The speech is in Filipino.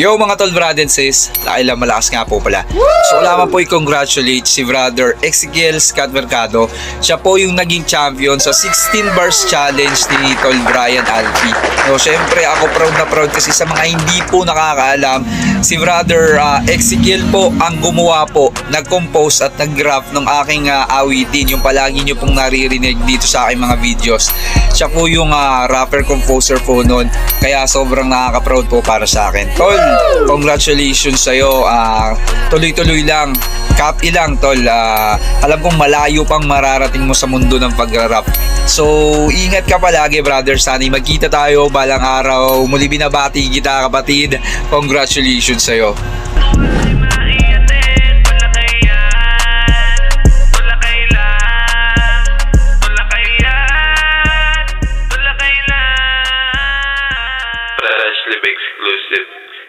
Yo mga tol, brad and sis, dahil malakas nga po pala. So kailangan po i-congratulate si brother Ezekiel Scott Mercado. Siya po yung naging champion sa 16 bars challenge ni tol Brian Alfie. So syempre ako proud na proud kasi sa mga hindi po nakakaalam, si brother Ezekiel po ang gumawa po, nag-compose at nag-graph ng aking awitin, yung palagi nyo pong naririnig dito sa aking mga videos. Siya po yung rapper composer po nun, kaya sobrang nakaka-proud po para sa akin. Tol, congratulations sa'yo. Tuloy-tuloy lang, kapi lang tol. Alam kong malayo pang mararating mo sa mundo ng pag-rap. So ingat ka palagi brother, sana'y magkita tayo balang araw. Muli binabati kita kapatid, congratulations sa'yo. Exclusive.